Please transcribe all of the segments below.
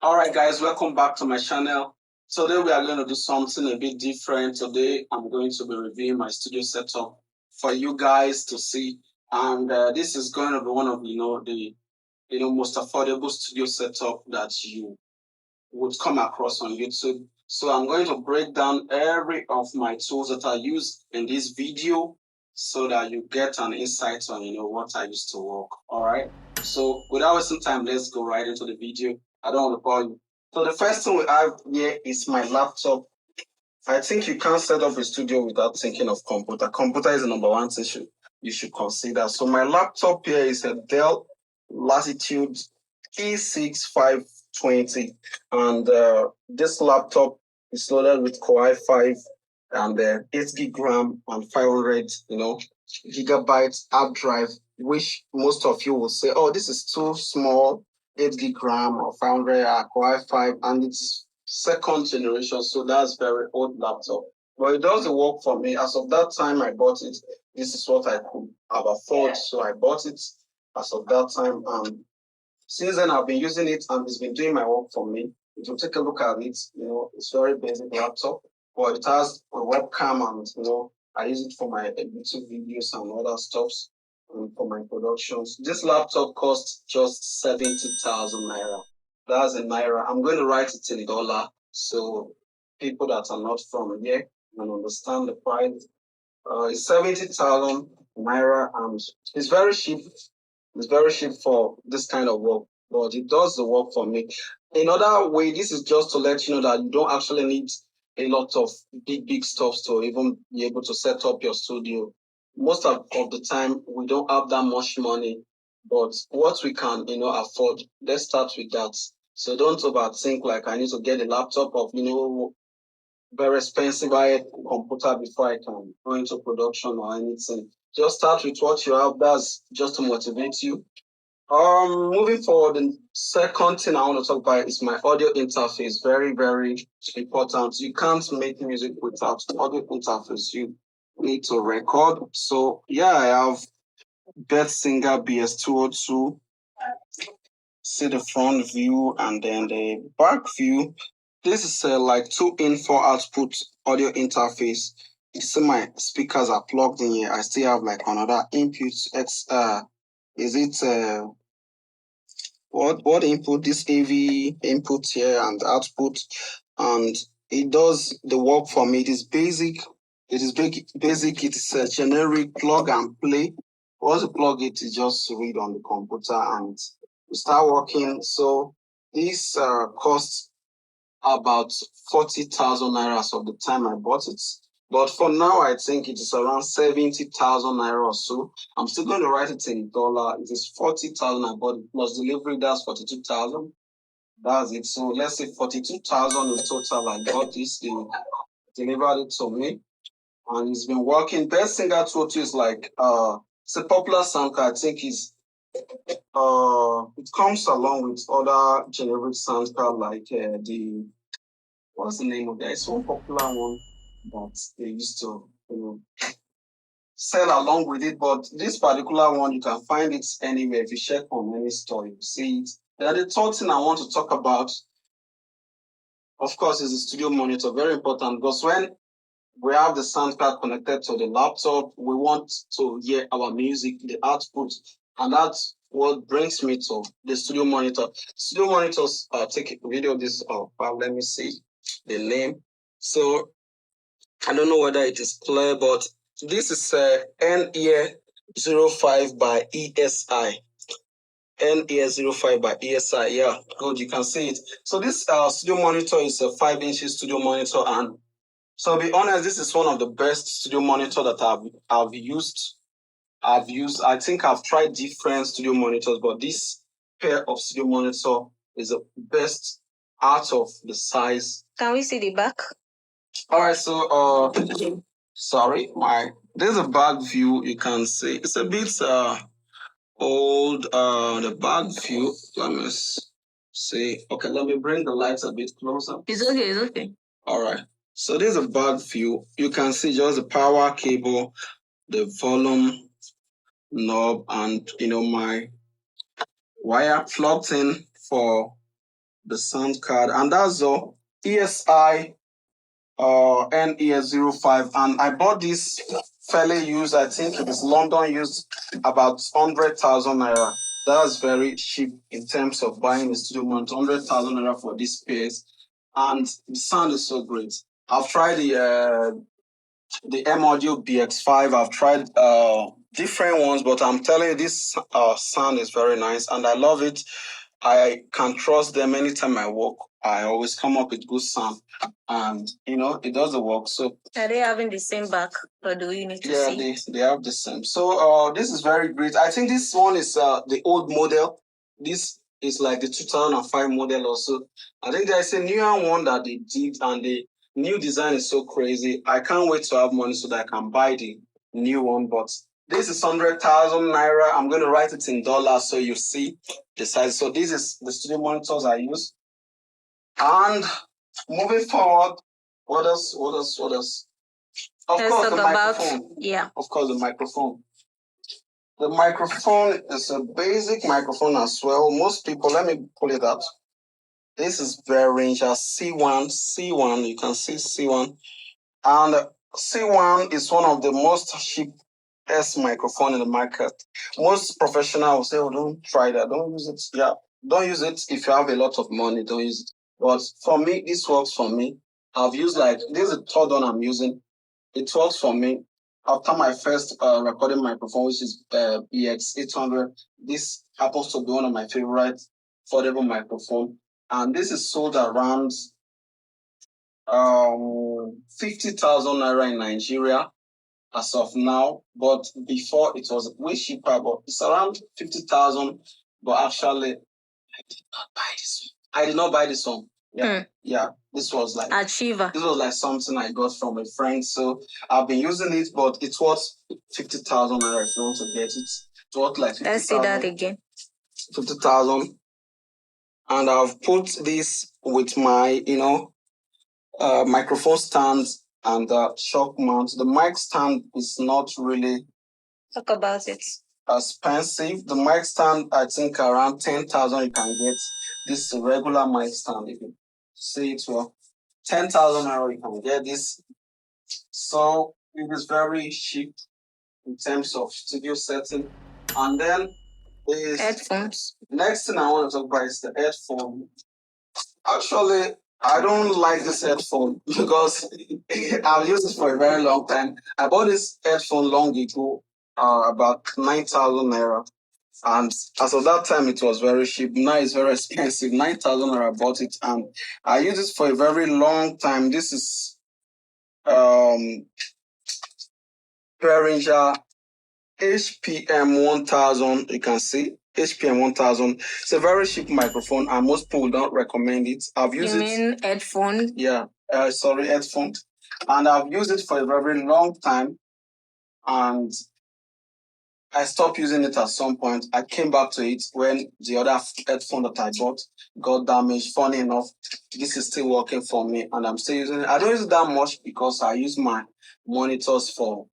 Alright guys, welcome back to my channel. Today we are going to do something a bit different. Today I'm going to be reviewing my studio setup for you guys to see, and this is going to be one of the most affordable studio setup that you would come across on YouTube. So I'm going to break down every of my tools that I use in this video so that you get an insight on what I used to work. Alright, so without wasting time, let's go right into the video. I don't want to bore you. So the first thing we have here is my laptop. I think you can't set up a studio without thinking of computer. Computer is the number one thing you should consider. So my laptop here is a Dell Latitude E6520, and this laptop is loaded with Core i5 and 8 gig RAM and 500 gigabytes hard drive, which most of you will say, oh, this is too small. 8 gig RAM or 500 Core i5, and it's second generation, so that's very old laptop. But it does the work for me. As of that time I bought it, this is what I could have afford, so I bought it as of that time. And since then I've been using it and it's been doing my work for me. If you take a look at it, it's very basic laptop, but it has a webcam, and I use it for my YouTube videos and other stuff, and for my productions. This laptop costs just 70,000 naira. That's in naira. I'm going to write it in dollar so people that are not from here can understand the price. It's 70,000 naira, and it's very cheap. It's very cheap for this kind of work, but it does the work for me. In other way, this is just to let you know that you don't actually need a lot of big stuff to even be able to set up your studio. Most of the time, we don't have that much money, but what we can, afford, let's start with that. So don't overthink like I need to get a laptop of, very expensive computer before I can go into production or anything. Just start with what you have. That's just to motivate you. Moving forward, the second thing I want to talk about is my audio interface. Very, very important. You can't make music without audio interface. You need to record. So yeah, I have Best Singer BS202. See the front view and then the back view. This is like 2 in 4 output audio interface. You see my speakers are plugged in here. I still have like another input. It's what input? This AV input here and output, and it does the work for me. It is basic. It is basic. It is a generic plug and play. Once you plug it, you just read on the computer and you start working. So this costs about 40,000 naira as of the time I bought it. But for now, I think it is around 70,000 naira or so. I'm still going to write it in dollar. It is 40,000 I bought it, plus delivery, that's 42,000. That's it. So let's say 42,000 in total. I got this, they delivered it to me, and it's been working. Best Singer 202 is like, it's a popular sound card. I think it comes along with other generic sound card like what's the name of that? It's one popular one that they used to sell along with it, but this particular one you can find it anywhere. If you check on any store, you see it. Then the third thing I want to talk about, of course, is the studio monitor. Very important, because when we have the sound card connected to the laptop, we want to hear our music, the output, and that's what brings me to the studio monitor. Studio monitors, take a video of this. Let me see the name. So I don't know whether it is clear, but this is NE05 by ESI. NE05 by ESI. Yeah, good. You can see it. So this studio monitor is a 5-inch studio monitor, and so to be honest, this is one of the best studio monitor that I've used. I think I've tried different studio monitors, but this pair of studio monitor is the best out of the size. Can we see the back? All right, so sorry, there's a back view. You can see it's a bit old. The back view. Let me see. Okay, let me bring the lights a bit closer. It's okay. It's okay. All right. So there's a back view. You can see just the power cable, the volume knob, and my wire plugged in for the sound card, and that's the ESI NES05, and I bought this fairly used. I think it is London used, about 100,000 naira. That's very cheap in terms of buying a studio monitor. 100,000 naira for this space, and the sound is so great. I've tried the M Audio BX5. I've tried different ones, but I'm telling you, this sound is very nice, and I love it. I can trust them anytime I work. I always come up with good sound, and it does the work. So are they having the same back, or do you need to see? Yeah, they have the same. So this is very great. I think this one is the old model. This is like the 2005 model also. I think there's a newer one that they did, and the new design is so crazy. I can't wait to have money so that I can buy the new one. But this is 100,000 naira. I'm going to write it in dollars so you see the size. So this is the studio monitors I use. And moving forward, what else? Of course, the microphone. Yeah. Of course, the microphone. The microphone is a basic microphone as well. Most people, let me pull it out. This is Behringer C1. You can see C1. And C1 is one of the most cheapest microphone in the market. Most professionals will say, oh, don't try that. Don't use it. Yeah, don't use it if you have a lot of money. Don't use it. But for me, this works for me. I've used this is the third one I'm using. It works for me. After my first recording microphone, which is BX800, this happens to be one of my favorite foldable microphone, and this is sold around 50,000 naira in Nigeria as of now. But before it was way cheaper, but it's around 50,000. But actually, I did not buy this one. Yeah, this was like Achiever. This was like something I got from a friend. So I've been using it, but it was 50,000 naira if you want to get it. It's worth like 50,000. Let's see that again. 50,000. And I've put this with my, microphone stand and shock mount. The mic stand is not really Talk about it. expensive. The mic stand, I think around 10,000 you can get this regular mic stand. If you see it well, 10,000 naira you can get this. So it is very cheap in terms of studio setting. And then the headphones. Next thing I want to talk about is the headphone. Actually, I don't like this headphone because I've used it for a very long time. I bought this headphone long ago, about 9,000 naira. And as of that time, it was very cheap. Now it's very expensive. 9,000 naira, I bought it, and I used it for a very long time. This is Behringer HPM 1000. You can see HPM 1000. It's a very cheap microphone, and most people don't recommend it. I've used it. You mean headphone? Yeah, headphone. And I've used it for a very long time, and I stopped using it at some point. I came back to it when the other headphone that I bought got damaged. Funny enough, this is still working for me, and I'm still using it. I don't use it that much because I use my monitors for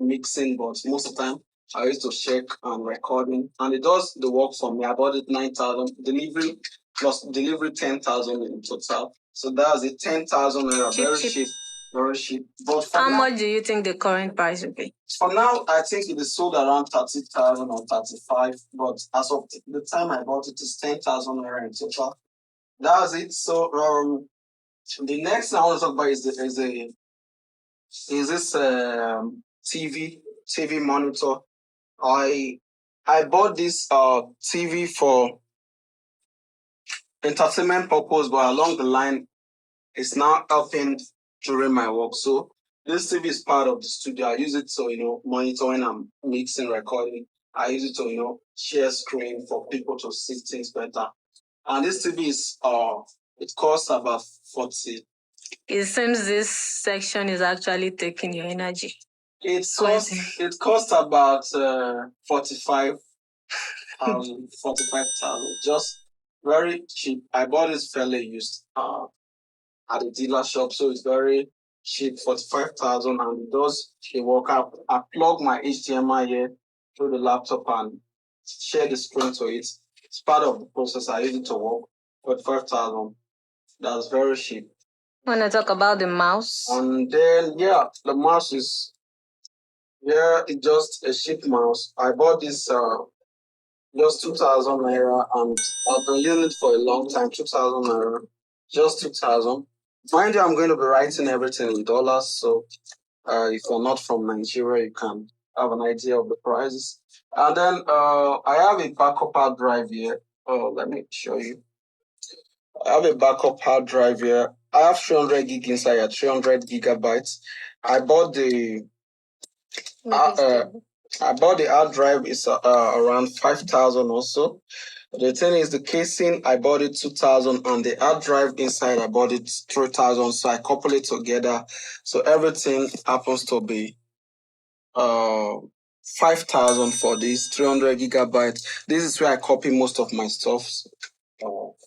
mixing, but most of the time I used to check and recording, and it does the work for me. I bought it 9,000, delivery plus delivery 10,000 in total. So that's it, 10,000 naira. Very cheap, very cheap. But how much do you think the current price will be? For now, I think it is sold around 30,000 or 35. But as of the time I bought it, it's 10,000 naira in total. That's it. So the next thing I want to talk about is this TV monitor. I bought this TV for entertainment purpose, but along the line, it's now helping during my work. So this TV is part of the studio. I use it to monitor when I'm mixing, recording. I use it to share screen for people to see things better. And this TV is it costs about 40. It seems this section is actually taking your energy. It cost about 45,000, just very cheap. I bought it fairly used at the dealer shop, so it's very cheap, 45,000, and it does the work. I plug my HDMI here through the laptop and share the screen to it. It's part of the process. I use it to work. 45,000. That's very cheap. When I talk about the mouse. And then the mouse is it's just a cheap mouse. I bought this just 2,000 naira, and I've been using it for a long time. 2,000 naira, just 2,000. Mind you, I'm going to be writing everything in dollars, so if you're not from Nigeria, you can have an idea of the prices. And then I have a backup hard drive here. Oh, let me show you. I have a backup hard drive here. I have 300 gig inside here, 300 gigabytes. I bought the hard drive is around 5,000 or so. The thing is, the casing I bought it 2,000, and the hard drive inside I bought it 3,000. So I couple it together, so everything happens to be 5,000 for this 300 gigabytes. This is where I copy most of my stuff,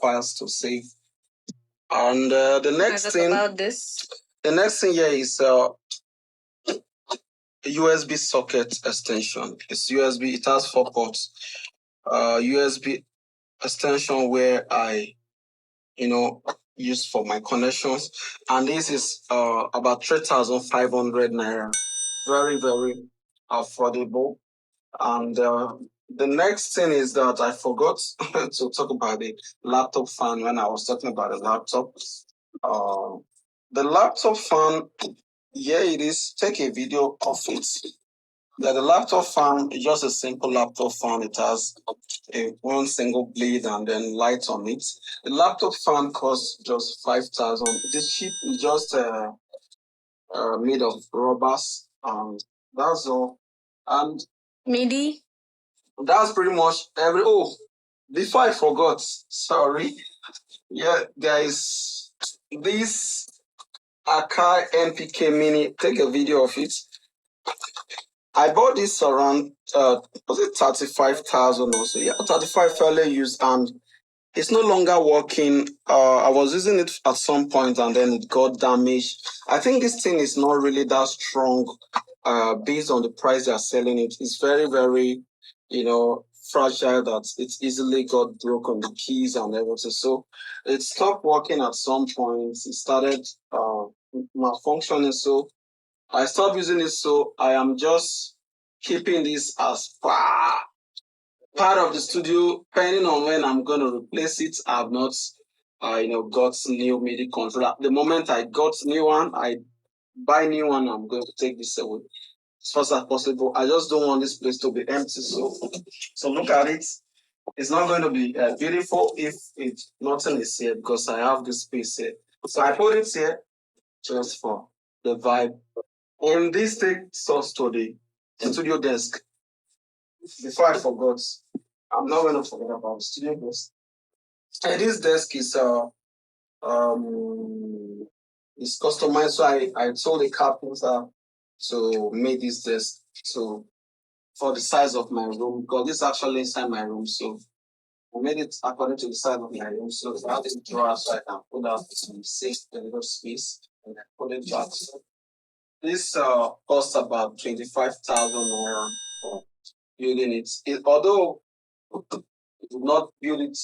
files to save. And the next thing here is USB socket extension. It's USB. It has 4 ports. USB extension where I, use for my connections, and this is about 3,500 naira. Very, very affordable. And the next thing is that I forgot to talk about the laptop fan when I was talking about the laptop. The laptop fan, here it is. Take a video of it. The laptop fan is just a simple laptop fan. It has one single blade and then light on it. The laptop fan costs just 5,000. It is cheap. It's just made of rubbers. That's all. And MIDI. That's pretty much every. Oh, before I forgot, sorry. Yeah, guys, this Akai NPK Mini. Take a video of it. I bought this around was it 35,000 or so? Yeah, 35 fairly used, and it's no longer working. I was using it at some point and then it got damaged. I think this thing is not really that strong. Based on the price they are selling it, it's very, very, fragile, that it easily got broken, the keys and everything. So it stopped working at some point. It started malfunctioning. So I stopped using it. So I am just keeping this as part of the studio, depending on when I'm going to replace it. I've not, got new MIDI controller. The moment I got new one, I buy new one. I'm going to take this away as fast as possible. I just don't want this place to be empty. So look at it. It's not going to be beautiful if nothing is here, because I have this space here. So I put it here just for the vibe. And this takes us to the studio desk. Before I forgot, I'm not going to forget about the studio desk. And this desk is customized. So I told the carpenter to make this desk for the size of my room, because this is actually inside my room. So I made it according to the size of my room. So I have this drawer so I can put out some safe little space and I put it back. So this costs about 25,000 naira for building it. Although it did not build it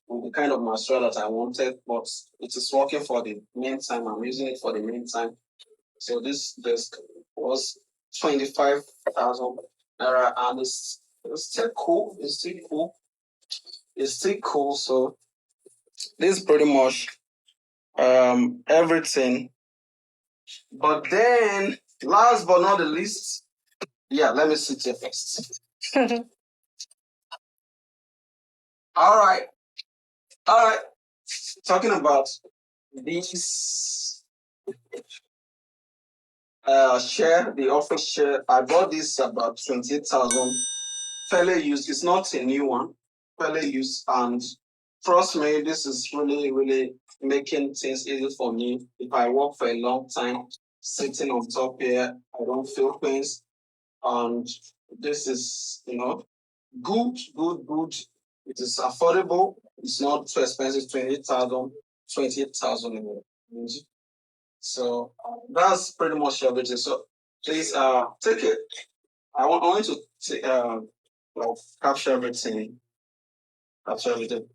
with the kind of material that I wanted, but it is working for the meantime. I'm using it for the meantime. So this desk was 25,000 naira, and it's still cool. It's still cool. It's still cool. So this is pretty much everything. But then, last but not the least, let me sit here first. All right. Talking about this share, the office share, I bought this about 28,000. Fairly used. It's not a new one. Fairly used, and trust me, this is really, really making things easy for me. If I work for a long time, sitting on top here, I don't feel pains, and this is, good. It is affordable. It's not too expensive. 28,000. So that's pretty much everything. So please take it. I want you to capture everything. Capture everything.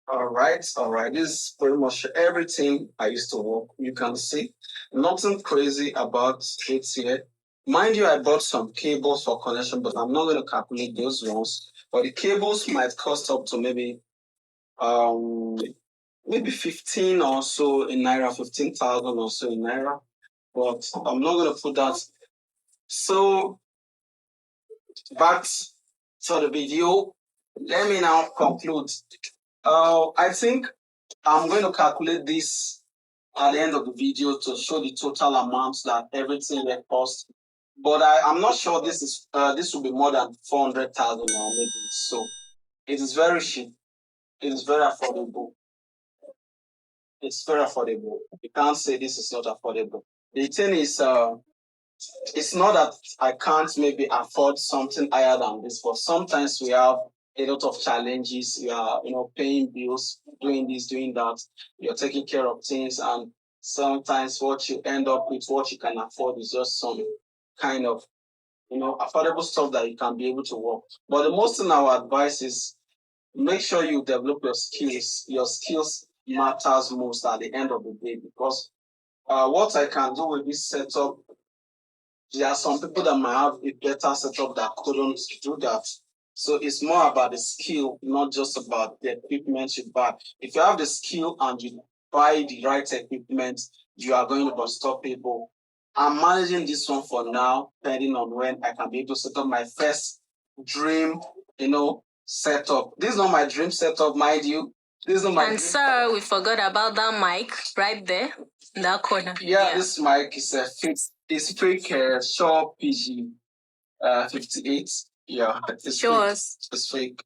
All right. This is pretty much everything I used to work. You can see nothing crazy about it here. Mind you, I bought some cables for connection, but I'm not going to calculate those ones. But the cables might cost up to maybe 15 or so in naira, 15,000 or so in naira. But I'm not going to put that. So back to the video. Let me now conclude. I think I'm going to calculate this at the end of the video to show the total amounts that everything will cost. But I'm not sure this will be more than 400,000 or maybe so. It is very cheap. It is very affordable. It's very affordable. You can't say this is not affordable. The thing is, it's not that I can't maybe afford something higher than this, but sometimes we have a lot of challenges. You are, paying bills, doing this, doing that. You're taking care of things, and sometimes what you end up with, what you can afford, is just some kind of, affordable stuff that you can be able to work. But the most thing I would advise is make sure you develop your skills. Your skills matters most at the end of the day, because what I can do with this setup, there are some people that might have a better setup that couldn't do that. So it's more about the skill, not just about the equipment you buy. If you have the skill and you buy the right equipment, you are going to be unstoppable. I'm managing this one for now, depending on when I can be able to set up my first dream, setup. This is not my dream setup, mind you. This is not my And sir, we forgot about that mic right there in that corner. Yeah, this mic is a fixed. It's fake Shaw PG 58. Yeah, it's Show fake. us. It's fake.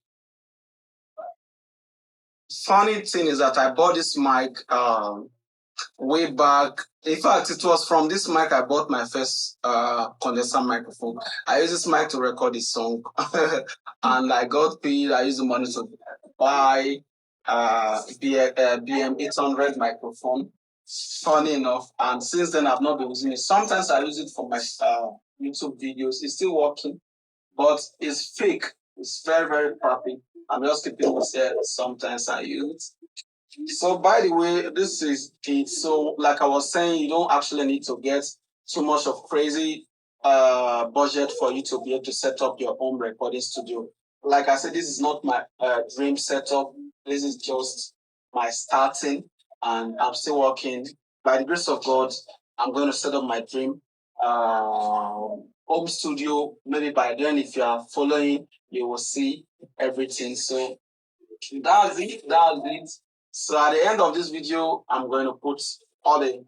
Funny thing is that I bought this mic way back. In fact, it was from this mic I bought my first condenser microphone. I used this mic to record this song, and I got paid. I used the money to buy BM 800 microphone. Funny enough, and since then I've not been using it. Sometimes I use it for my YouTube videos. It's still working, but it's fake. It's very, very crappy. I'm just keeping it here. Sometimes I use it. So by the way, this is it. So like I was saying, you don't actually need to get too much of crazy budget for you to be able to set up your own recording studio. Like I said, this is not my dream setup. This is just my starting, and I'm still working. By the grace of God, I'm going to set up my dream home studio. Maybe by then, if you are following, you will see everything. So that's it. That's it. So at the end of this video, I'm going to put all the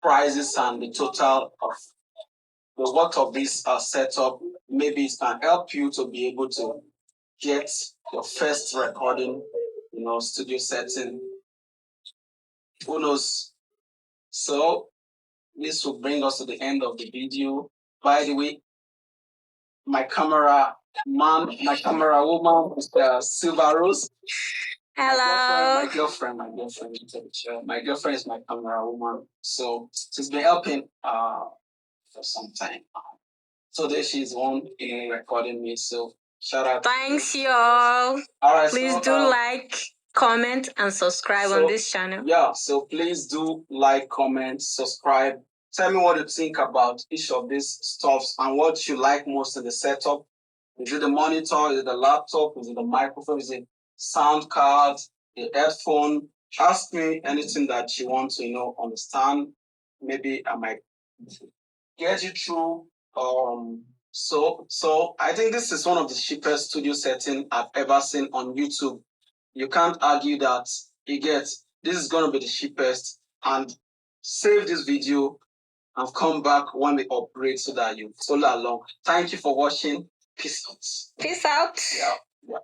prices and the total of the work of this setup. Maybe it can help you to be able to get your first recording, studio setting. Who knows? So this will bring us to the end of the video. By the way, my camera woman is Silver Rose. Hello. My girlfriend is my camera woman. So she's been helping for some time. Today she's one in recording me. So shout out. Thanks, y'all. All right. Please do like, comment, and subscribe on this channel. Yeah. So please do like, comment, subscribe. Tell me what you think about each of these stuffs and what you like most in the setup. Is it the monitor? Is it the laptop? Is it the microphone? Is it sound card? The headphone? Ask me anything that you want to, understand. Maybe I might get you through. So I think this is one of the cheapest studio setting I've ever seen on YouTube. You can't argue that. This is gonna be the cheapest. And save this video and come back when we upgrade so that you follow along. Thank you for watching. Peace out. Peace out. Yeah.